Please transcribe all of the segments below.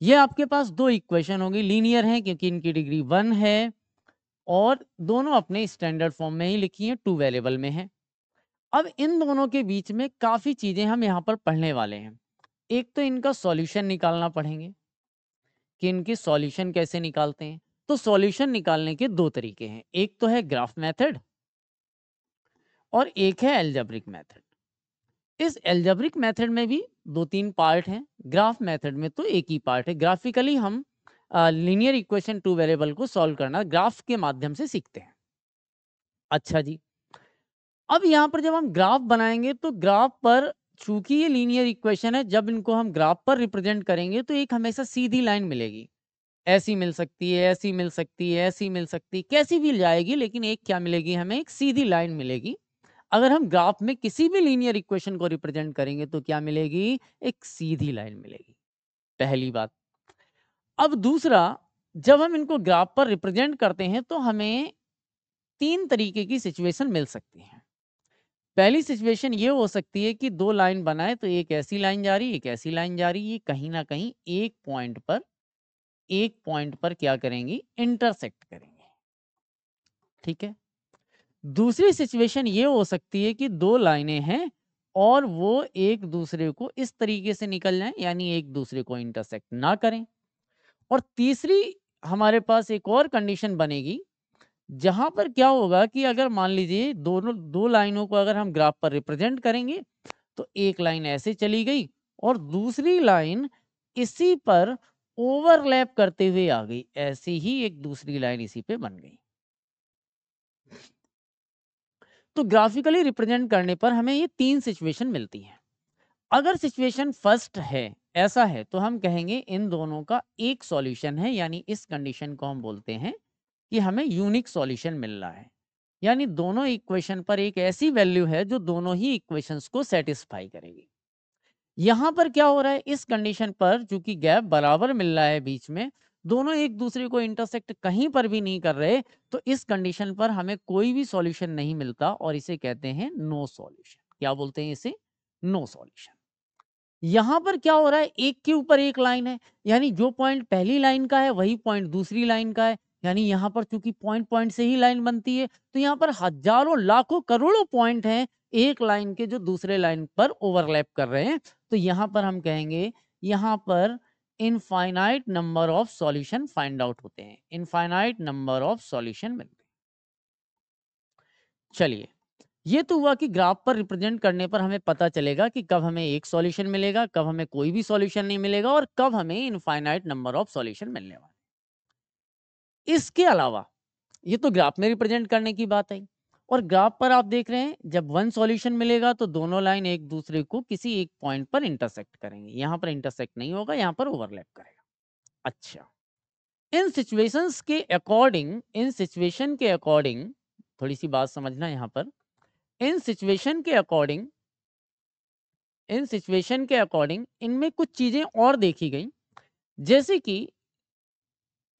ये आपके पास दो इक्वेशन होगी, लीनियर हैं क्योंकि इनकी डिग्री 1 है और दोनों अपने स्टैंडर्ड फॉर्म में ही लिखी हैं, 2 वेरिएबल में हैं। अब इन दोनों के बीच में काफ़ी चीज़ें हम यहाँ पर पढ़ने वाले हैं। एक तो इनका सॉल्यूशन निकालना पड़ेंगे कि इनके सॉल्यूशन कैसे निकालते हैं। तो सॉल्यूशन निकालने के 2 तरीके हैं, एक तो है ग्राफ मेथड और एक है अलजेब्रिक मेथड। इस अलजेब्रिक मेथड में भी 2-3 पार्ट हैं, ग्राफ मेथड में तो एक ही पार्ट है। ग्राफिकली हम लीनियर इक्वेशन 2 वेरिएबल को सॉल्व करना ग्राफ के माध्यम से सीखते हैं। अच्छा जी, अब यहाँ पर जब हम ग्राफ बनाएँगे तो ग्राफ पर चूँकि ये लीनियर इक्वेशन है, जब इनको हम ग्राफ पर रिप्रेजेंट करेंगे तो एक हमेशा सीधी लाइन मिलेगी। ऐसी मिल सकती है, ऐसी मिल सकती है, ऐसी मिल सकती है, कैसी भी जाएगी लेकिन एक क्या मिलेगी हमें, एक सीधी लाइन मिलेगी। अगर हम ग्राफ में किसी भी लीनियर इक्वेशन को रिप्रेजेंट करेंगे तो क्या मिलेगी? एक सीधी लाइन मिलेगी, पहली बात। अब दूसरा, जब हम इनको ग्राफ पर रिप्रेजेंट करते हैं तो हमें 3 तरीके की सिचुएशन मिल सकती हैं। पहली सिचुएशन ये हो सकती है कि 2 लाइन बनाए तो एक ऐसी लाइन जा रही है, एक ऐसी लाइन जा रही है, ये कहीं न कहीं एक पॉइंट पर क्या करेंगी? इंटरसेक्ट करेंगे। ठीक है? दूसरी सिचुएशन ये हो सकती है कि 2 लाइनें हैं और वो एक दूसरे को इस तरीके से निकल जाएँ, यानी एक दूसरे को इंटरसेक्ट ना करें। और तीसरी हमारे पास एक और कंडीशन बनेगी, जहाँ पर क्या होगा कि अगर मान लीजिए दोनों 2 लाइनों को अगर हम ग्राफ पर रिप्रेजेंट करेंगे, तो एक लाइन ऐसे चली गई और दूसरी लाइन इसी पर ओवरलैप करते हुए आ गई। ऐसे ही एक दूसरी लाइन इसी पे बन गई। तो ग्राफिकली रिप्रेजेंट करने पर हमें ये 3 सिचुएशन मिलती हैं। अगर सिचुएशन फर्स्ट है, ऐसा है, तो हम कहेंगे इन दोनों का एक सॉल्यूशन है, यानी इस कंडीशन को हम बोलते हैं कि हमें यूनिक सॉल्यूशन मिल रहा है। यानी दोनों इक्वेशन पर एक ऐसी वैल्यू है जो दोनों ही इक्वेशंस को सेटिस्फाई करेगी। यहाँ पर क्या हो रहा है, इस कंडीशन पर चूंकि गैप बराबर मिल रहा है बीच में, दोनों एक दूसरे को इंटरसेक्ट कहीं पर भी नहीं कर रहे, तो इस कंडीशन पर हमें कोई भी सॉल्यूशन नहीं मिलता और इसे कहते हैं नो सॉल्यूशन। क्या बोलते हैं इसे? No solution. यहाँ पर क्या हो रहा है, एक के ऊपर एक लाइन है, यानी जो पॉइंट पहली लाइन का है वही पॉइंट दूसरी लाइन का है। यानी यहाँ पर चूंकि पॉइंट पॉइंट से ही लाइन बनती है, तो यहाँ पर हजारों लाखों करोड़ों पॉइंट हैं एक लाइन के जो दूसरे लाइन पर ओवरलैप कर रहे हैं। तो यहाँ पर हम कहेंगे, यहाँ पर infinite number of solution find out होते हैं, इनफाइनाइट नंबर ऑफ सॉल्यूशन मिलते हैं। चलिए, ये तो हुआ कि ग्राफ पर रिप्रेजेंट करने पर हमें पता चलेगा कि कब हमें एक सॉल्यूशन मिलेगा, कब हमें कोई भी सॉल्यूशन नहीं मिलेगा और कब हमें इनफाइनाइट नंबर ऑफ सॉल्यूशन मिलने वाले हैं। इसके अलावा ये तो ग्राफ में रिप्रेजेंट करने की बात आई, और ग्राफ पर आप देख रहे हैं जब वन सॉल्यूशन मिलेगा तो दोनों लाइन एक दूसरे को किसी एक पॉइंट पर इंटरसेक्ट करेंगे। यहाँ पर इंटरसेक्ट नहीं होगा, यहाँ पर ओवरलैप करेगा। अच्छा, इन सिचुएशन के अकॉर्डिंग थोड़ी सी बात समझना यहाँ पर। इन सिचुएशन के अकॉर्डिंग इनमें कुछ चीजें और देखी गई, जैसे कि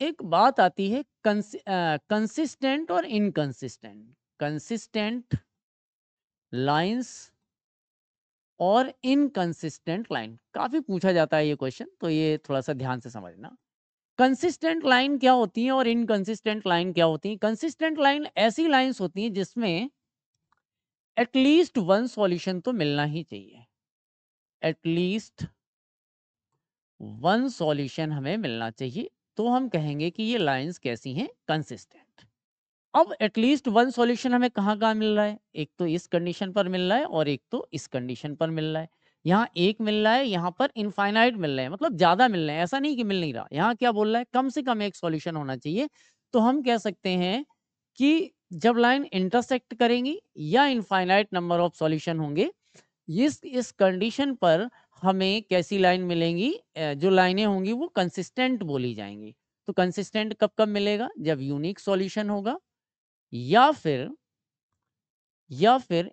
एक बात आती है कंसिस्टेंट और इनकंसिस्टेंट, कंसिस्टेंट लाइंस और इनकंसिस्टेंट लाइन। काफी पूछा जाता है ये क्वेश्चन, तो ये थोड़ा सा ध्यान से समझना। कंसिस्टेंट लाइन क्या होती है और इनकंसिस्टेंट लाइन क्या होती है? कंसिस्टेंट लाइन ऐसी लाइंस होती हैं जिसमें एटलीस्ट वन सॉल्यूशन तो मिलना ही चाहिए, एटलीस्ट वन सॉल्यूशन हमें मिलना चाहिए। तो हम कहेंगे कि ये लाइंस कैसी हैं? कंसिस्टेंट। अब एटलीस्ट वन सॉल्यूशन हमें कहाँ कहाँ मिल रहा है? एक तो इस कंडीशन पर मिल रहा है और एक तो इस कंडीशन पर मिल रहा है। यहाँ एक मिल रहा है, यहाँ पर इनफाइनाइट मिल रहे हैं, मतलब ज्यादा मिल रहे हैं, ऐसा नहीं कि मिल नहीं रहा। यहाँ क्या बोल रहा है, कम से कम एक सॉल्यूशन होना चाहिए। तो हम कह सकते हैं कि जब लाइन इंटरसेक्ट करेंगी या इनफाइनाइट नंबर ऑफ सॉल्यूशन होंगे, इस कंडीशन पर हमें कैसी लाइन मिलेंगी? जो लाइनें होंगी वो कंसिस्टेंट बोली जाएंगी। तो कंसिस्टेंट कब कब मिलेगा? जब यूनिक सॉल्यूशन होगा या फिर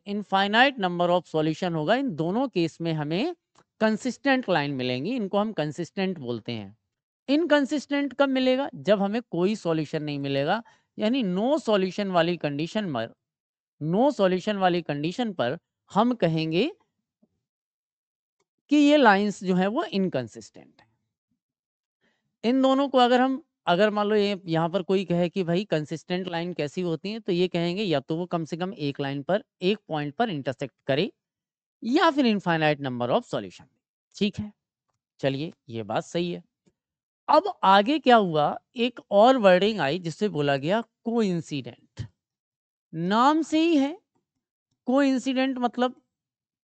इनफाइनाइट नंबर ऑफ सॉल्यूशन होगा। इन दोनों केस में हमें कंसिस्टेंट लाइन मिलेंगी, इनको हम कंसिस्टेंट बोलते हैं। इनकंसिस्टेंट कब मिलेगा? जब हमें कोई सॉल्यूशन नहीं मिलेगा, यानी नो सॉल्यूशन वाली कंडीशन पर हम कहेंगे कि, ये लाइंस जो है वो इनकंसिस्टेंट है। इन दोनों को अगर मान लो ये यहाँ पर कोई कहे कि भाई कंसिस्टेंट लाइन कैसी होती है, तो ये कहेंगे या तो वो कम से कम एक लाइन पर एक पॉइंट पर इंटरसेक्ट करे या फिर इनफाइनाइट नंबर ऑफ सॉल्यूशन। ठीक है, चलिए ये बात सही है। अब आगे क्या हुआ, एक और वर्डिंग आई जिससे बोला गया कोइंसिडेंट। नाम से ही है कोइंसिडेंट, मतलब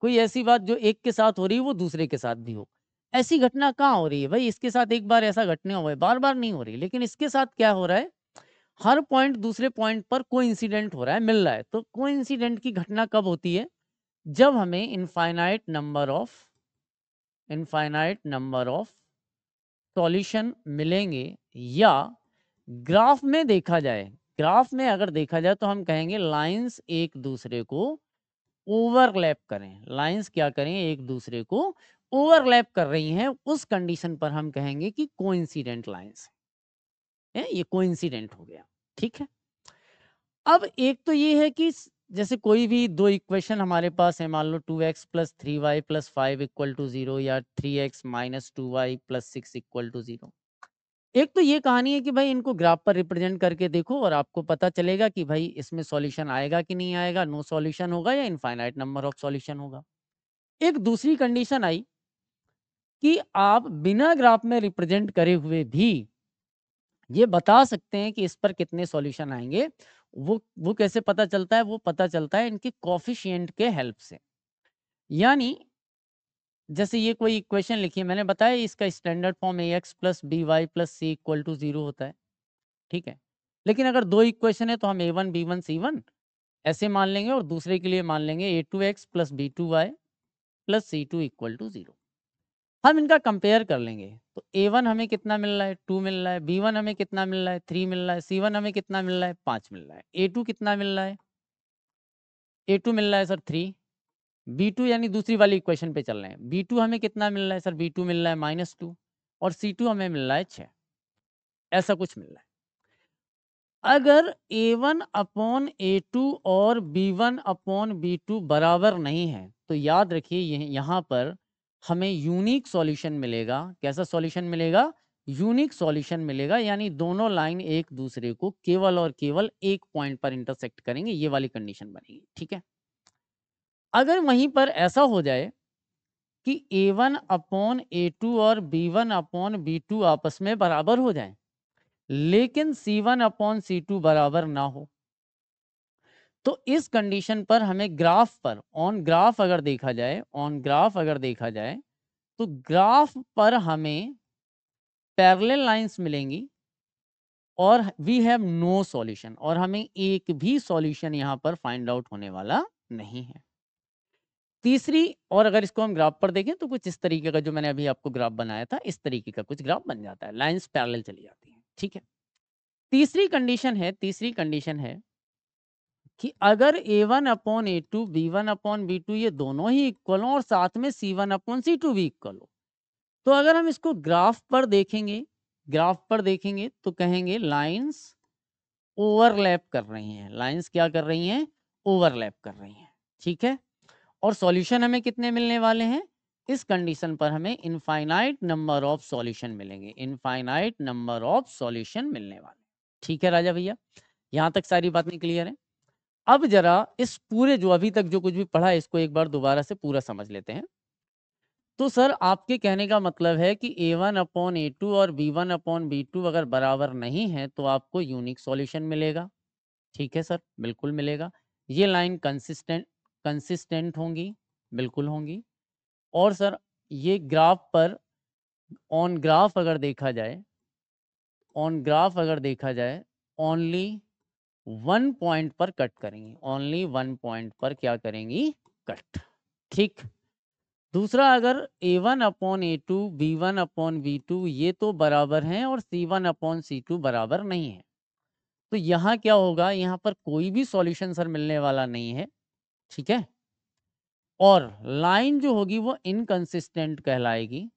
कोई ऐसी बात जो एक के साथ हो रही है वो दूसरे के साथ भी हो। ऐसी घटना कहाँ हो रही है भाई, इसके साथ एक बार ऐसा घटना हुआ है, बार बार नहीं हो रही। लेकिन इसके साथ क्या हो रहा है, हर पॉइंट दूसरे पॉइंट पर कोइंसिडेंट हो रहा है, मिल रहा है। तो कोइंसिडेंट की घटना कब होती है, जब हमें इनफाइनाइट नंबर ऑफ सॉल्यूशन मिलेंगे, या ग्राफ में देखा जाए, ग्राफ में अगर देखा जाए तो हम कहेंगे लाइंस एक दूसरे को ओवरलैप करें। लाइंस क्या करें, एक दूसरे को ओवरलैप कर रही हैं, उस कंडीशन पर हम कहेंगे कि कोइंसिडेंट लाइंस है, ये कोइंसिडेंट हो गया। ठीक है, अब एक तो ये है कि जैसे कोई भी दो इक्वेशन हमारे पास है, मान लो 2x plus 3y plus 5 equal to 0 या 3x minus 2y plus 6 equal to 0। एक तो ये कहानी है कि भाई इनको ग्राफ पर रिप्रेजेंट करके देखो और आपको पता चलेगा कि भाई इसमें सॉल्यूशन आएगा कि नहीं आएगा, नो सॉल्यूशन होगा या इनफाइनाइट नंबर ऑफ सॉल्यूशन होगा। एक दूसरी कंडीशन आई कि आप बिना ग्राफ में रिप्रेजेंट करे हुए भी ये बता सकते हैं कि इस पर कितने सॉल्यूशन आएंगे। वो कैसे पता चलता है, वो पता चलता है इनके कोफिशिएंट के हेल्प से। यानी जैसे ये कोई इक्वेशन लिखी है, मैंने बताया इसका standard form a x plus b y plus c equal to 0 होता है। ठीक है, लेकिन अगर दो इक्वेशन है तो हम a1 b1 c1 ऐसे मान लेंगे और दूसरे के लिए मान लेंगे a2x plus b2y plus c2 equal to 0। हम इनका कंपेयर कर लेंगे तो a1 हमें कितना मिल रहा है, 2 मिल रहा है, b1 हमें कितना मिल रहा है, 3 मिल रहा है, c1 हमें कितना मिल रहा है, 5 मिल रहा है, a2 कितना मिल रहा है, a2 मिल रहा है सर 3, b2 यानी दूसरी वाली इक्वेशन पे चल रहे हैं, b2 हमें कितना मिल रहा है सर, b2 मिल रहा है -2 और c2 हमें मिल रहा है 6, ऐसा कुछ मिल रहा है। अगर a1 अपॉन a2 और b1 अपॉन b2 बराबर नहीं है तो याद रखिए यहाँ पर हमें यूनिक सॉल्यूशन मिलेगा। कैसा सॉल्यूशन मिलेगा, यूनिक सॉल्यूशन मिलेगा, यानी दोनों लाइन एक दूसरे को केवल और केवल एक पॉइंट पर इंटरसेक्ट करेंगे, ये वाली कंडीशन बनेगी। ठीक है, अगर वहीं पर ऐसा हो जाए कि a1 अपॉन a2 और b1 अपॉन b2 आपस में बराबर हो जाए लेकिन c1 अपॉन c2 बराबर ना हो, तो इस कंडीशन पर हमें ग्राफ पर ऑन ग्राफ अगर देखा जाए तो ग्राफ पर हमें पैरेलल लाइंस मिलेंगी और वी हैव नो सॉल्यूशन, और हमें एक भी सॉल्यूशन यहां पर फाइंड आउट होने वाला नहीं है। तीसरी, और अगर इसको हम ग्राफ पर देखें तो कुछ इस तरीके का, जो मैंने अभी आपको ग्राफ बनाया था इस तरीके का कुछ ग्राफ बन जाता है, लाइंस पैरेलल चली जाती हैं। ठीक है, तीसरी कंडीशन है कि अगर a1 upon a2 b1 upon b2 ये दोनों ही इक्वल हो और साथ में c1 अपॉन c2 भी इक्वल हो, तो अगर हम इसको ग्राफ पर देखेंगे तो कहेंगे लाइंस ओवरलैप कर रही हैं। लाइंस क्या कर रही हैं, ओवरलैप कर रही हैं। ठीक है, और सॉल्यूशन हमें कितने मिलने वाले हैं, इस कंडीशन पर हमें इनफाइनाइट नंबर ऑफ सॉल्यूशन मिलेंगे, इनफाइनाइट नंबर ऑफ सॉल्यूशन मिलने वाले। ठीक है राजा भैया, यहां तक सारी बातें क्लियर है। अब जरा इस पूरे जो अभी तक जो कुछ भी पढ़ा है इसको एक बार दोबारा से पूरा समझ लेते हैं। तो सर आपके कहने का मतलब है कि a1 अपॉन a2 और b1 अपॉन b2 अगर बराबर नहीं है तो आपको यूनिक सॉल्यूशन मिलेगा। ठीक है सर, बिल्कुल मिलेगा। ये लाइन कंसिस्टेंट होंगी, बिल्कुल होंगी। और सर ये ग्राफ पर ऑन ग्राफ अगर देखा जाए ओनली वन पॉइंट पर कट करेंगी, ओनली वन पॉइंट पर क्या करेंगी, कट। ठीक, दूसरा, अगर a1 upon a2 b1 upon b2 ये तो बराबर हैं और c1 अपॉन c2 बराबर नहीं है, तो यहाँ क्या होगा, यहाँ पर कोई भी सॉल्यूशन सर मिलने वाला नहीं है। ठीक है, और लाइन जो होगी वो इनकंसिस्टेंट कहलाएगी।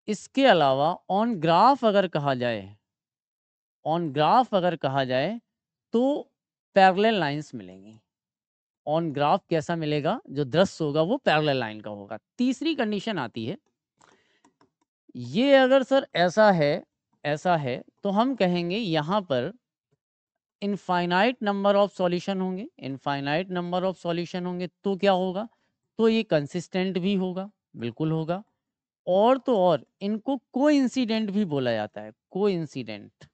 इसके अलावा ऑन ग्राफ अगर कहा जाए तो पैरेलल लाइंस मिलेंगी। ऑन ग्राफ कैसा मिलेगा, जो दृश्य होगा वो पैरेलल लाइन का होगा। तीसरी कंडीशन आती है ये अगर सर ऐसा है तो हम कहेंगे यहाँ पर इनफाइनाइट नंबर ऑफ सॉल्यूशन होंगे, इनफाइनाइट नंबर ऑफ सॉल्यूशन होंगे तो क्या होगा, तो ये कंसिस्टेंट भी होगा, बिल्कुल होगा। और तो और इनको कोइंसिडेंट भी बोला जाता है, कोइंसिडेंट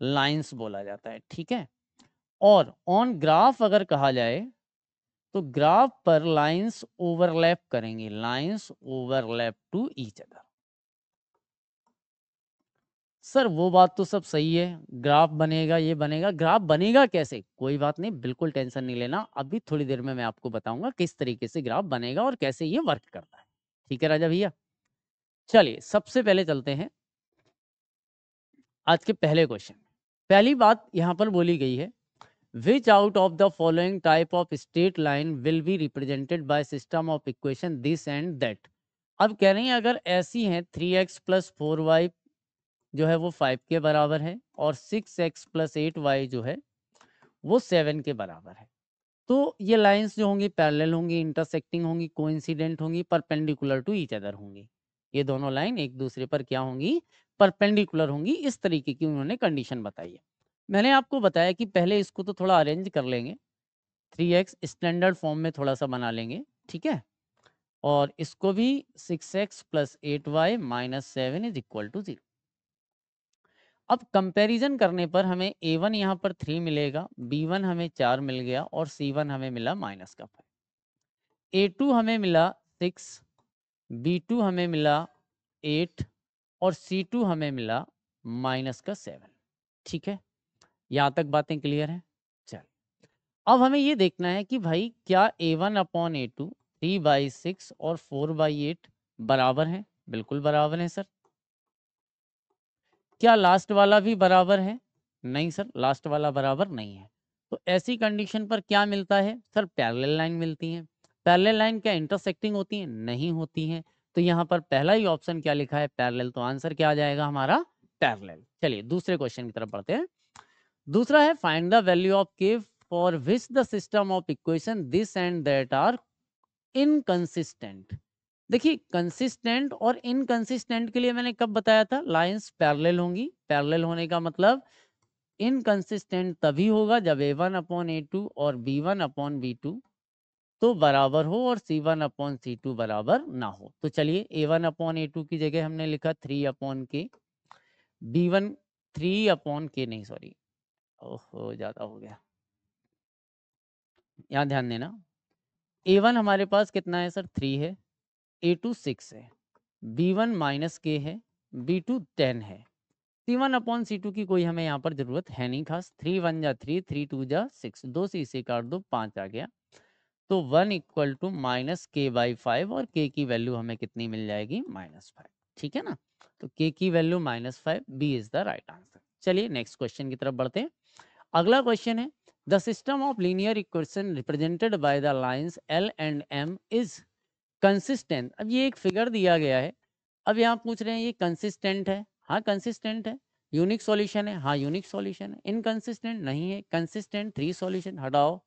लाइंस बोला जाता है, ठीक है। और ऑन ग्राफ अगर कहा जाए तो ग्राफ पर लाइंस ओवरलैप करेंगे, lines overlap to each other. Sir वो बात तो सब सही है, ग्राफ बनेगा, ये बनेगा, ग्राफ बनेगा कैसे, कोई बात नहीं, बिल्कुल टेंशन नहीं लेना, अभी थोड़ी देर में मैं आपको बताऊंगा किस तरीके से ग्राफ बनेगा और कैसे ये वर्क करता है। ठीक है राजा भैया, चलिए सबसे पहले चलते हैं आज के पहले क्वेश्चन। पहली बात यहाँ पर बोली गई है, विच out of the following type of straight line will be represented by system of equation this and that. अब कह रही हैं अगर ऐसी हैं 3x प्लस 4y जो है वो 5 के बराबर है और 6x प्लस 8y जो है वो 7 के बराबर है, तो ये लाइंस जो होंगी पैरेलल होंगी, इंटरसेक्टिंग होंगी, कोइंसिडेंट होंगी, परपेंडिकुलर टू ईच अदर होंगी। ये दोनों लाइन एक दूसरे पर क्या होंगी, परपेंडिकुलर होंगी। इस तरीके की उन्होंने कंडीशन बताई है। मैंने आपको बताया कि पहले इसको तो थोड़ा अरेंज कर लेंगे, 3x स्टैंडर्ड फॉर्म में थोड़ा सा बना लेंगे, ठीक है, और इसको भी 6x plus 8y minus 7 is equal to 0। अब कंपैरिजन करने पर हमें a1 यहाँ पर 3 मिलेगा, b1 हमें 4 मिल गया और c1 हमें मिला माइनस का 5। a2 हमें मिला 6, b2 हमें मिला 8 और c2 हमें मिला माइनस का 7। ठीक है, यहाँ तक बातें क्लियर हैं। चल अब हमें ये देखना है कि भाई क्या a1 अपॉन a2 3/6 और 4/8 बराबर हैं। बिल्कुल बराबर हैं सर। क्या लास्ट वाला भी बराबर है? नहीं सर, लास्ट वाला बराबर नहीं है। तो ऐसी कंडीशन पर क्या मिलता है सर, पैरेलल लाइन मिलती है। पैरेलल लाइन क्या इंटरसेक्टिंग होती है? नहीं होती है। तो यहाँ पर पहला ही ऑप्शन क्या लिखा है, पैरेलल, तो आंसर क्या आ जाएगा हमारा, पैरेलल। चलिए दूसरे क्वेश्चन की तरफ बढ़ते हैं। दूसरा है find the value of k for which the system of equation this and that are inconsistent. देखिए कंसिस्टेंट और इनकंसिस्टेंट के लिए मैंने कब बताया था, लाइंस पैरेलल होंगी। पैरेलल होने का मतलब इनकंसिस्टेंट तभी होगा जब a1 अपॉन a2 और b1 अपॉन b2 तो बराबर हो और c1 अपॉन c2 बराबर ना हो। तो चलिए a1 अपॉन a2 की जगह हमने लिखा 3 अपॉन के, b1 3 अपॉन के, नहीं सॉरी, ओहो ज़्यादा हो गया, यहाँ ध्यान देना। a1 हमारे पास कितना है सर, 3 है, a2 6 है, b1 माइनस के है, b2 10 है। C1 अपॉन C2 की कोई हमें यहाँ पर जरूरत है नहीं खास। 3 1 जा 3, 3 2 जा 6, 2 से इसे काट दो, 5 आ गया। तो 1 इक्वल टू माइनस के बाई 5 और के की वैल्यू हमें कितनी मिल जाएगी, -5। ठीक है ना, तो के की value -5, B is the right answer. चलिए नेक्स्ट क्वेश्चन की तरफ बढ़ते हैं। अगला क्वेश्चन है, the system of linear equation represented by the lines L and M is consistent. अब ये एक फिगर दिया गया है, अब यहाँ पूछ रहे हैं ये कंसिस्टेंट है, हाँ कंसिस्टेंट है। यूनिक सॉल्यूशन है, हाँ यूनिक सॉल्यूशन है। इनकंसिस्टेंट नहीं है, कंसिस्टेंट 3 सॉल्यूशन, हटाओ,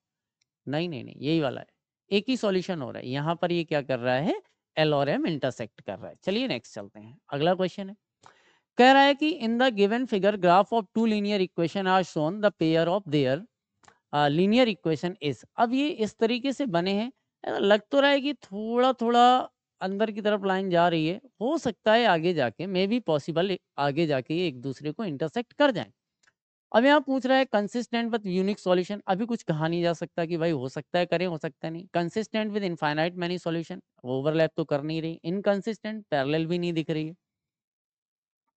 नहीं नहीं नहीं यही वाला है, एक ही सॉल्यूशन हो रहा है यहाँ पर। ये क्या कर रहा है, एल और एम इंटरसेक्ट कर रहा है। चलिए नेक्स्ट चलते हैं, अगला क्वेश्चन है, कह रहा है कि in the given figure graph of two linear equation are shown, the pair of their linear equation is. अब ये इस तरीके से बने हैं, ऐसा लग तो रहा है कि थोड़ा थोड़ा अंदर की तरफ लाइन जा रही है, हो सकता है आगे जाके मे बी पॉसिबल आगे जाके ये एक दूसरे को इंटरसेक्ट कर जाएं। अब यहाँ पूछ रहा है कंसिस्टेंट विद यूनिक सॉल्यूशन, अभी कुछ कहा नहीं जा सकता कि भाई हो सकता है करें, हो सकता है नहीं। Consistent with infinite many solution, overlap तो कर नहीं रही। इनकंसिस्टेंट, पैरेलल भी नहीं दिख रही है,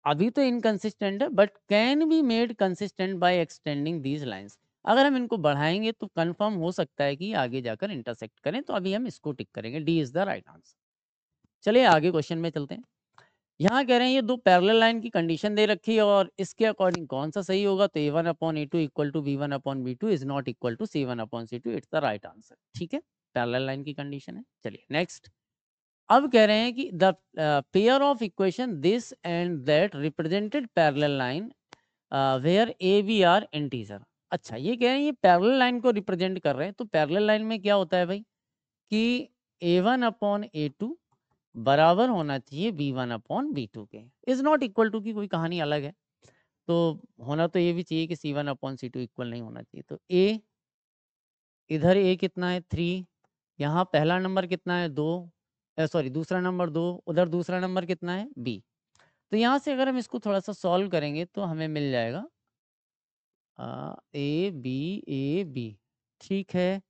अभी तो इनकंसिस्टेंट है, but can be made consistent by extending these lines. अगर हम इनको बढ़ाएंगे तो कंफर्म हो सकता है कि आगे जाकर इंटरसेक्ट करें, तो अभी हम इसको टिक करेंगे, D is the right answer. चलिए आगे क्वेश्चन में चलते हैं। यहाँ कह रहे हैं ये दो पैरेलल लाइन की कंडीशन दे रखी है और इसके अकॉर्डिंग कौन सा सही होगा, तो a1 upon a2 equal to b1 upon b2 is not equal to c1 upon c2, it's the right answer. ठीक है, पैरेलल लाइन की कंडीशन है। चलिए नेक्स्ट, अब कह रहे हैं कि the pair of equation this and that represented parallel line where a b are integer. अच्छा ये कह रहे हैं ये पैरेलल लाइन को रिप्रेजेंट कर रहे हैं, तो पैरेलल लाइन में क्या होता है भाई कि a1 अपॉन a2 बराबर होना चाहिए B1/B2 के। इज नॉट इक्वल टू की कोई कहानी अलग है, तो होना तो ये भी चाहिए कि C1/C2 इक्वल नहीं होना चाहिए। तो ए, इधर ए कितना है 3, यहाँ पहला नंबर कितना है 2, सॉरी दूसरा नंबर 2, उधर दूसरा नंबर कितना है बी। तो यहाँ से अगर हम इसको थोड़ा सा सॉल्व करेंगे तो हमें मिल जाएगा ए बी। ठीक है,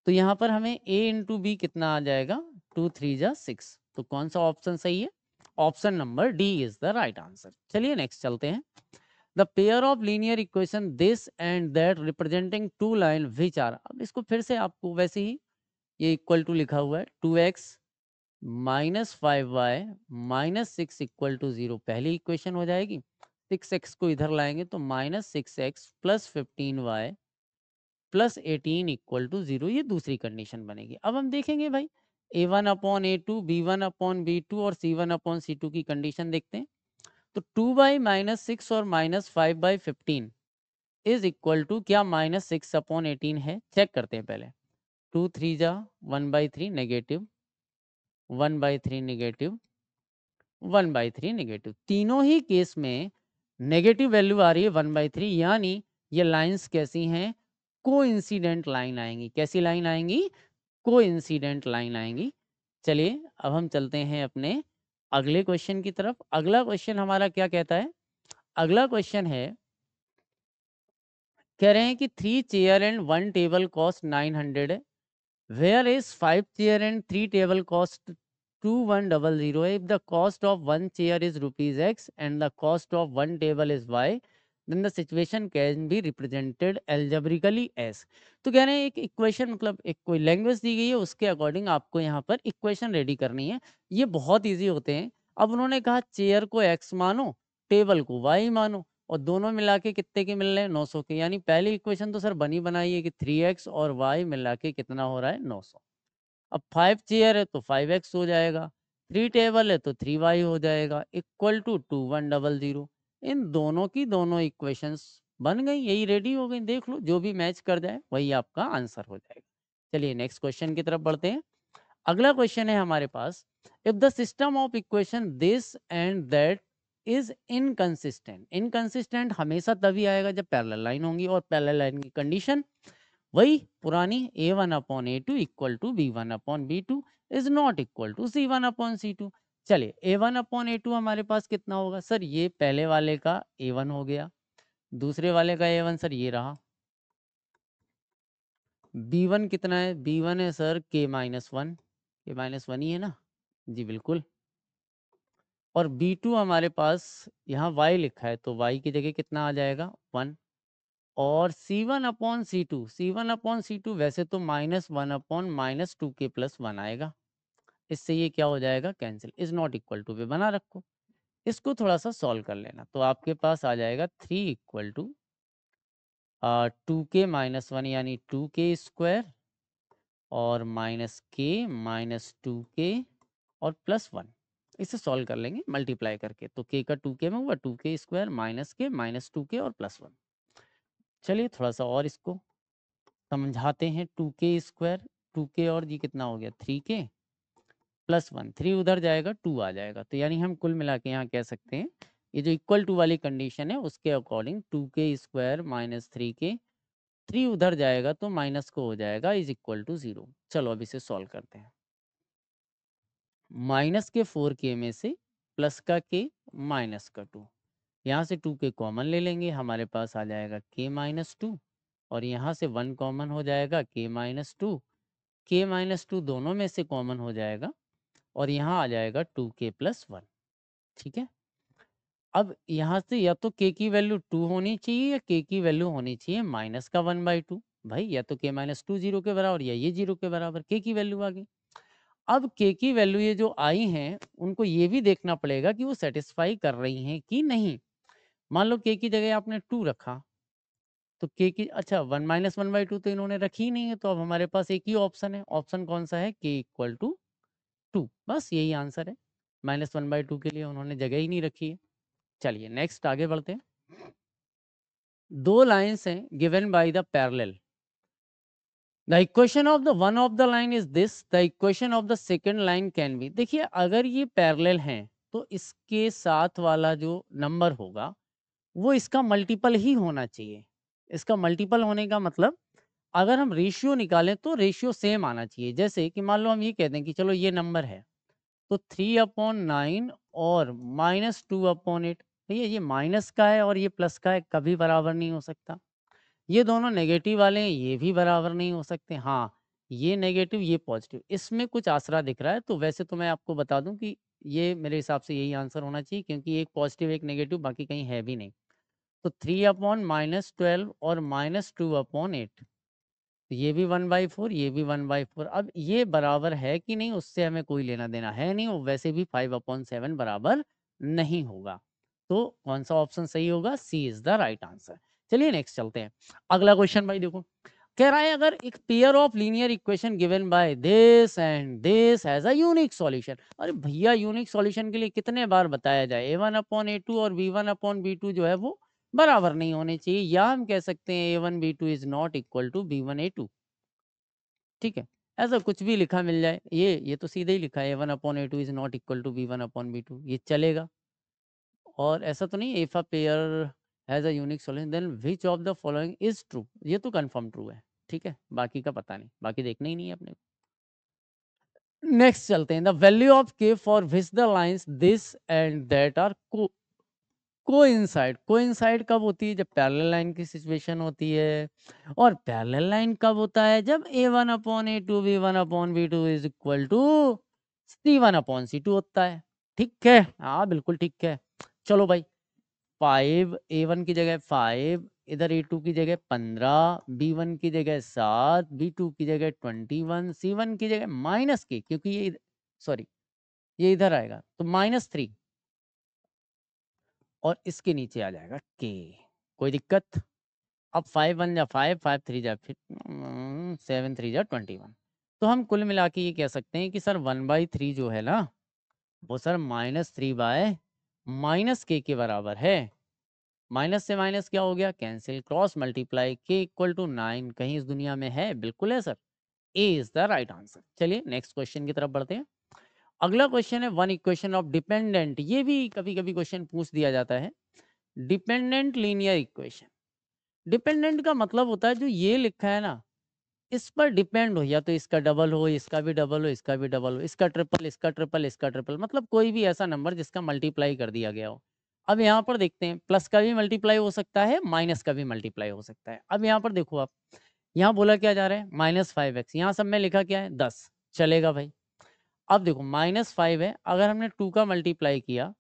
तो यहाँ पर हमें a इंटू बी कितना आ जाएगा, 2 3 जा 6। तो कौन सा ऑप्शन सही है? Option number D is the right answer. चलिए नेक्स्ट चलते हैं। The pair of linear equation this and that representing two line which are, अब इसको फिर से आपको वैसे ही ये इक्वल टू लिखा हुआ है, 2x minus 5y minus 6 equal to 0 पहली इक्वेशन हो जाएगी। 6x को इधर लाएंगे तो minus 6x plus 15y plus 18 equal to 0, ये दूसरी कंडीशन बनेगी। अब हम देखेंगे भाई A1/A2, B1/B2 और C1/C2 की कंडीशन देखते हैं। तो 2/-6 और -5/15 इज इक्वल टू क्या -6/18 है? चेक करते हैं पहले। 2 3 जा 1/3 नेगेटिव, 1/3 नेगेटिव, 1/3 नेगेटिव, तीनों ही केस में नेगेटिव वैल्यू आ रही है 1/3, यानी ये लाइंस कैसी हैं? कोइंसिडेंट लाइन आएंगी। कैसी लाइन आएंगी? कोइंसिडेंट लाइन आएंगी। चलिए अब हम चलते हैं अपने अगले क्वेश्चन की तरफ। अगला क्वेश्चन हमारा क्या कहता है? अगला क्वेश्चन है, कह रहे हैं कि 3 चेयर एंड 1 टेबल कॉस्ट 900 है, where is 5 chair and 3 table cost 2100 है। If the cost of 1 chair is rupees x and the cost of 1 table is y, then the situation can be represented algebraically as. तो कह रहे हैं एक equation, मतलब एक कोई लैंग्वेज दी गई है, उसके अकॉर्डिंग आपको यहाँ पर इक्वेशन रेडी करनी है। ये बहुत ईजी होते हैं। अब उन्होंने कहा चेयर को x मानो, टेबल को y मानो, और दोनों मिला के कितने के मिल रहे हैं? 900 के। यानी पहली इक्वेशन तो सर बनी बनाई है कि 3x और y मिला के कितना हो रहा है? 900। अब 5 चेयर है तो 5x हो जाएगा, 3 टेबल है तो 3y हो जाएगा, इक्वल टू 2100। इन दोनों की दोनों इक्वेशंस बन गई, यही रेडी हो गई। देख लो, जो भी मैच कर जाए वही आपका आंसर हो जाएगा। चलिए नेक्स्ट क्वेश्चन की तरफ बढ़ते हैं। अगला क्वेश्चन है हमारे पास, if the system of equation this and that is inconsistent. Inconsistent हमेशा तभी आएगा जब पैरेलल लाइन होंगी, और पैरेलल लाइन की कंडीशन वही पुरानी, A1/A2 equal to B1/B2 is not equal to C1/C2। चलिए A1/A2 हमारे पास कितना होगा? सर ये पहले वाले का A1 हो गया, दूसरे वाले का A1 सर ये रहा। B1 कितना है? B1 है सर K-1, K-1 ही है ना जी, बिल्कुल। और B2 हमारे पास यहाँ y लिखा है, तो y की जगह कितना आ जाएगा? 1। और C1/C2, C1/C2 वैसे तो -1/-2 के प्लस 1 आएगा। इससे ये क्या हो जाएगा? Cancel. Is not equal to पे बना रखो, इसको थोड़ा सा सॉल्व कर लेना, तो आपके पास आ जाएगा 3 इक्वल टू 2k-1 यानी 2k स्क्वायर और -k-2k और प्लस 1। इसे सॉल्व कर लेंगे मल्टीप्लाई करके, तो k का 2k में हुआ 2k स्क्वायर -k-2k और प्लस 1। चलिए थोड़ा सा और इसको समझाते हैं। 2k स्क्वायर, 2k और जी कितना हो गया? 3k प्लस 1, 3 उधर जाएगा 2 आ जाएगा, तो यानी हम कुल मिला के यहाँ कह सकते हैं ये जो इक्वल टू वाली कंडीशन है उसके according 2k square minus 3k, 3 उधर जाएगा तो माइनस को हो जाएगा इज इक्वल टू 0। चलो अब इसे सॉल्व करते हैं। माइनस के 4k में से प्लस का k माइनस का 2, यहाँ से 2k कॉमन ले लेंगे, हमारे पास आ जाएगा k-2, और यहाँ से 1 कॉमन हो जाएगा k-2, k-2 दोनों में से कॉमन हो जाएगा, और यहाँ आ जाएगा 2k प्लस 1। ठीक है, अब यहाँ से या तो k की वैल्यू 2 होनी चाहिए या k की वैल्यू होनी चाहिए माइनस का 1/2। भाई या तो k-2 0 के बराबर या ये 0 के बराबर, k की वैल्यू आ गई। अब k की वैल्यू ये जो आई हैं उनको ये भी देखना पड़ेगा कि वो सेटिस्फाई कर रही हैं कि नहीं। मान लो k की जगह आपने 2 रखा, तो k की अच्छा 1 माइनस 1/2 तो इन्होंने रखी ही नहीं है, तो अब हमारे पास एक ही ऑप्शन है। ऑप्शन कौन सा है? k इक्वल टू 2, बस यही आंसर है। -1/2 के लिए उन्होंने जगह ही नहीं रखी है। चलिए नेक्स्ट आगे बढ़ते हैं। दो लाइंस हैं given by the parallel, the equation of the one of the line is this, the equation of the second line can be. देखिए अगर ये पैरेलल हैं तो इसके साथ वाला जो नंबर होगा वो इसका मल्टीपल ही होना चाहिए। इसका मल्टीपल होने का मतलब अगर हम रेशियो निकालें तो रेशियो सेम आना चाहिए। जैसे कि मान लो हम ये कहते हैं कि चलो ये नंबर है तो 3/9 और -2/8। भैया ये माइनस का है और ये प्लस का है, कभी बराबर नहीं हो सकता। ये दोनों नेगेटिव वाले हैं, ये भी बराबर नहीं हो सकते। हाँ, ये नेगेटिव, ये पॉजिटिव, इसमें कुछ आसरा दिख रहा है। तो वैसे तो मैं आपको बता दूं कि ये मेरे हिसाब से यही आंसर होना चाहिए, क्योंकि एक पॉजिटिव एक नेगेटिव बाकी कहीं है भी नहीं। तो 3/-12 और -2/8, तो ये भी 1/4, ये भी 1/4। अब ये बराबर है कि नहीं उससे हमें कोई लेना देना है नहीं, और वैसे भी 5/7 बराबर नहीं होगा। तो कौन सा ऑप्शन सही होगा? सी इज द राइट आंसर। चलिए नेक्स्ट चलते हैं। अगला क्वेश्चन भाई देखो, कह रहा है अगर एक pair of linear equation given by this and this has a unique solution. अरे भैया यूनिक सॉल्यूशन के लिए कितने बार बताया जाए, a1/a2 और b1/b2 जो है वो बराबर नहीं होने चाहिए, या हम कह सकते हैं a1b2 is not equal to b1a2। ठीक है, ऐसा कुछ भी लिखा मिल जाए, ये तो सीधे ही लिखा है a1/a2 is not equal to b1/b2, ये चलेगा। और ऐसा तो नहीं if a pair has a unique solution then which of the following is true, ये तो कंफर्म ट्रू है। ठीक है, बाकी का पता नहीं, बाकी देखना ही नहीं है अपने को। नेक्स्ट चलते हैं, the value of k for which the lines this and that are coincide. Coincide कब होती है? जब पैरेलल लाइन की सिचुएशन होती है। और पैरेलल लाइन कब होता है? जब a1/a2 b1/b2 is equal to c1/c2 होता है। ठीक है, हाँ बिल्कुल ठीक है। चलो भाई, 5 a1 की जगह 5, इधर a2 की जगह 15, b1 की जगह 7, b2 की जगह 21, c1 की जगह माइनस के, क्योंकि ये सॉरी ये इधर आएगा तो -3, और इसके नीचे आ जाएगा के। कोई दिक्कत? अब 5 1 जा 5, 5 3 जा फिर 7 3 जा 21। तो हम कुल मिला के ये कह सकते हैं कि सर 1/3 जो है ना, वो सर -3/- के बराबर है। माइनस से माइनस क्या हो गया? कैंसिल, क्रॉस मल्टीप्लाई, के इक्वल टू 9 कहीं इस दुनिया में है? बिल्कुल है sir. A is the right answer. चलिए नेक्स्ट क्वेश्चन की तरफ बढ़ते हैं। अगला क्वेश्चन है वन इक्वेशन ऑफ डिपेंडेंट। ये भी कभी कभी क्वेश्चन पूछ दिया जाता है। Dependent linear equation. डिपेंडेंट का मतलब होता है जो ये लिखा है ना, इस पर डिपेंड हो, या तो इसका डबल हो, इसका भी डबल हो, इसका भी डबल हो, इसका ट्रिपल, इसका ट्रिपल, इसका ट्रिपल, मतलब कोई भी ऐसा नंबर जिसका मल्टीप्लाई कर दिया गया हो। अब यहाँ पर देखते हैं, प्लस का भी मल्टीप्लाई हो सकता है, माइनस का भी मल्टीप्लाई हो सकता है। अब यहाँ पर देखो आप, यहाँ बोला क्या जा रहा है? -5x, यहाँ सब में लिखा क्या है? 10। चलेगा भाई। अब देखो -5 है, अगर हमने 2 का मल्टीप्लाई किया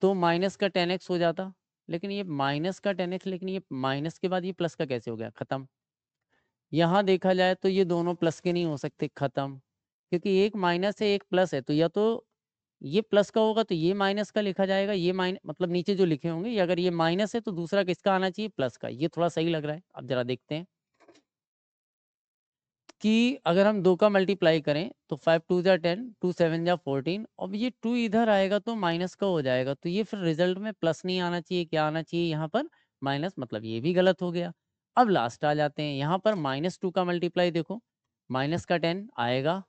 तो माइनस का 10x हो जाता। लेकिन ये माइनस का 10x, लेकिन ये माइनस के बाद ये प्लस का कैसे हो गया? खत्म। यहाँ देखा जाए तो ये दोनों प्लस के नहीं हो सकते, खत्म। क्योंकि एक माइनस है एक प्लस है, तो या तो ये प्लस का होगा तो ये माइनस का लिखा जाएगा, ये माइनस मतलब नीचे जो लिखे होंगे, ये अगर ये माइनस है तो दूसरा किसका आना चाहिए? प्लस का। ये थोड़ा सही लग रहा है। अब जरा देखते हैं कि अगर हम 2 का मल्टीप्लाई करें तो 5 2 जा 10, 2 7 जा 14, अब ये 2 इधर आएगा तो माइनस का हो जाएगा, तो ये फिर रिजल्ट में प्लस नहीं आना चाहिए, क्या आना चाहिए यहाँ पर? माइनस, मतलब ये भी गलत हो गया। अब लास्ट आ जाते हैं, यहाँ पर -2 का मल्टीप्लाई देखो, माइनस का 10 आएगा,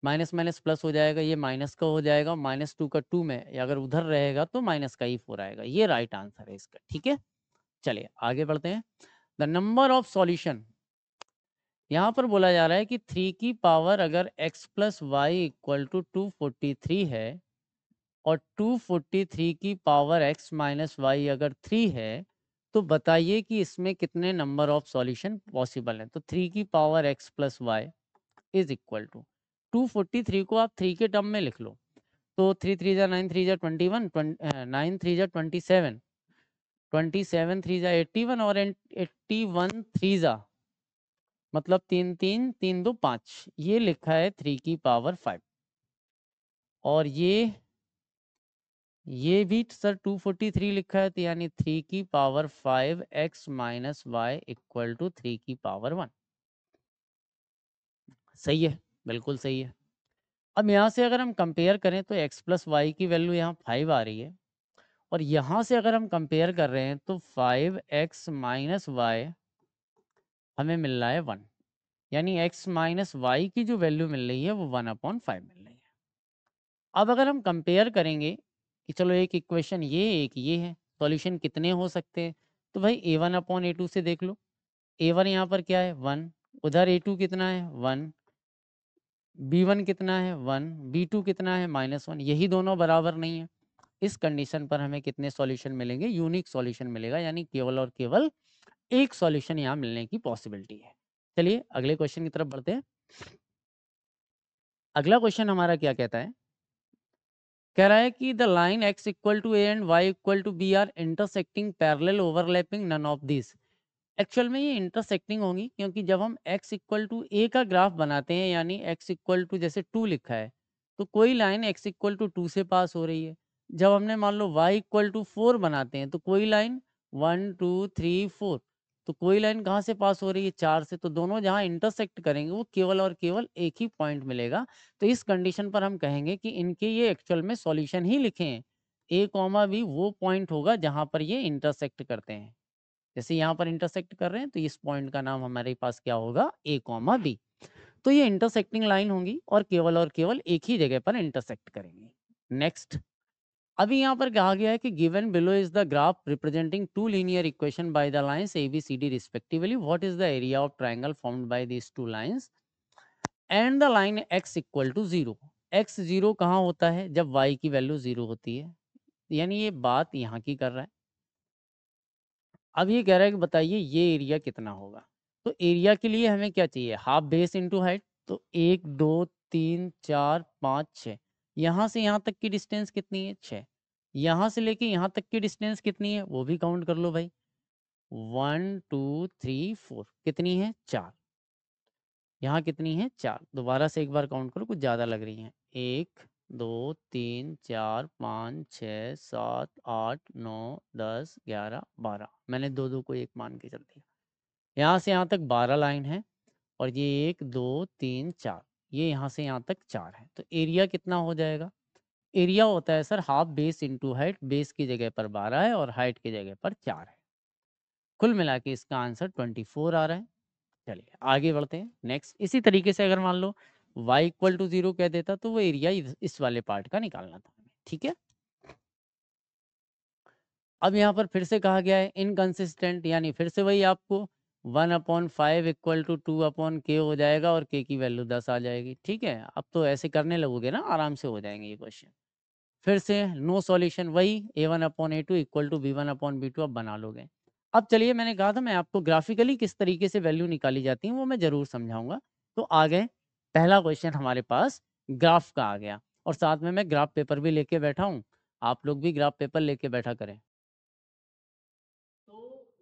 माइनस माइनस प्लस हो जाएगा, ये माइनस का हो जाएगा, -2 का 2 में या अगर उधर रहेगा तो माइनस का ही 4 आएगा। ये राइट आंसर है इसका। ठीक है, चलिए आगे बढ़ते हैं। The number of solution. यहाँ पर बोला जा रहा है कि 3 की पावर अगर x plus y equal to 243 है, और 243 की पावर x माइनस वाई अगर 3 है, तो बताइए कि इसमें कितने नंबर ऑफ सॉल्यूशन पॉसिबल हैं। तो 3 की power x plus y is equal to 243 को आप 3 के टर्म में लिख लो, तो 3 3 जा 9 3 जा 21, 9 3 जा 27, 27 3 जा 81, और 81 3 जा मतलब 3 3 3 2 5, ये लिखा है 3 की पावर 5। और ये भी सर 243 लिखा है, तो यानी 3 की power 5 x minus y equal to 3 की पावर 1। सही है, बिल्कुल सही है। अब यहाँ से अगर हम कंपेयर करें तो x प्लस वाई की वैल्यू यहाँ 5 आ रही है, और यहाँ से अगर हम कंपेयर कर रहे हैं तो 5x माइनस वाई हमें मिल रहा है 1। यानी x माइनस वाई की जो वैल्यू मिल रही है वो 1/5 मिल रही है। अब अगर हम कंपेयर करेंगे कि चलो एक इक्वेशन ये एक ये है, सॉल्यूशन कितने हो सकते हैं, तो भाई a1/a2 से देख लो। a1 यहाँ पर क्या है 1, उधर a2 कितना है 1, b1 कितना है 1, b2 कितना है -1, यही दोनों बराबर नहीं है। इस कंडीशन पर हमें कितने सॉल्यूशन मिलेंगे, यूनिक सॉल्यूशन मिलेगा, यानी केवल और केवल एक सॉल्यूशन यहाँ मिलने की पॉसिबिलिटी है। चलिए अगले क्वेश्चन की तरफ बढ़ते हैं। अगला क्वेश्चन हमारा क्या कहता है, कह रहा है कि the line x equal to a and y equal to b are intersecting parallel overlapping none of this. Actual में ये इंटरसेक्टिंग होंगी, क्योंकि जब हम x इक्वल टू ए का ग्राफ बनाते हैं, यानी x इक्वल टू जैसे 2 लिखा है, तो कोई लाइन x इक्वल टू 2 से पास हो रही है। जब हमने मान लो y इक्वल टू 4 बनाते हैं, तो कोई लाइन 1 2 3 4, तो कोई लाइन कहाँ से पास हो रही है 4 से, तो दोनों जहाँ इंटरसेक्ट करेंगे वो केवल और केवल एक ही पॉइंट मिलेगा। तो इस कंडीशन पर हम कहेंगे कि इनके ये एक्चुअल में सॉल्यूशन ही लिखे हैं। ए कॉमा बी वो पॉइंट होगा जहाँ पर ये इंटरसेक्ट करते हैं। जैसे यहाँ पर इंटरसेक्ट कर रहे हैं, तो इस पॉइंट का नाम हमारे पास क्या होगा, ए कॉमा बी। तो ये इंटरसेक्टिंग लाइन होंगी और केवल एक ही जगह पर इंटरसेक्ट करेंगी। नेक्स्ट, अभी यहाँ पर कहा गया है कि given below is the graph representing two linear equation by the lines A B C D respectively, what is the area of triangle formed by these two lines and the line x equal to 0। x 0 कहाँ होता है, जब y की value 0 होती है, यानी ये बात यहाँ की कर रहा है। अब ये कह रहा है कि बताइए ये एरिया कितना होगा। तो एरिया के लिए हमें क्या चाहिए, हाफ बेस इंटू हाइट। तो 1 2 3 4 5 6, यहाँ से यहाँ तक की डिस्टेंस कितनी है 6, यहाँ से लेके यहाँ तक की डिस्टेंस कितनी है वो भी काउंट कर लो भाई, 1 2 3 4, कितनी है 4, यहाँ कितनी है 4, दोबारा से एक बार काउंट करो, कुछ ज़्यादा लग रही हैं। 1 2 3 4 5 6 7 8 9 10 11 12, मैंने दो दो को एक मान के चल दिया। यहाँ से यहाँ तक 12 लाइन है, और ये 1 2 3 4, ये यहाँ से यहाँ तक 4 है। तो एरिया कितना हो जाएगा, एरिया होता है sir half base into height, base की जगह पर 12 है और हाइट की जगह पर 4 है। कुल मिला के इसका आंसर 24 आ रहा है। चलिए आगे बढ़ते हैं। नेक्स्ट, इसी तरीके से अगर मान लो y इक्वल टू 0 कह देता, तो वो एरिया इस वाले पार्ट का निकालना था हमें, ठीक है। अब यहाँ पर फिर से कहा गया है इनकंसिस्टेंट, यानी फिर से वही आपको 1/5 इक्वल टू 2/k हो जाएगा और k की वैल्यू 10 आ जाएगी, ठीक है। अब तो ऐसे करने लगोगे ना, आराम से हो जाएंगे ये क्वेश्चन। फिर से नो सॉल्यूशन, वही a1/a2 इक्वल टू b1/b2 अब बना लोगे। अब चलिए, मैंने कहा था मैं आपको ग्राफिकली किस तरीके से वैल्यू निकाली जाती है वो मैं ज़रूर समझाऊंगा। तो आ गए, पहला क्वेश्चन हमारे पास ग्राफ का आ गया, और साथ में मैं ग्राफ पेपर भी लेके बैठा हूँ। आप लोग भी ग्राफ पेपर लेके बैठा करें। तो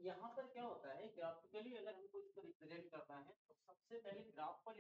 यहाँ पर क्या होता है, ग्राफिकली अगर हमको इसको रिप्रेजेंट करना है, तो सबसे पहले ग्राफ पर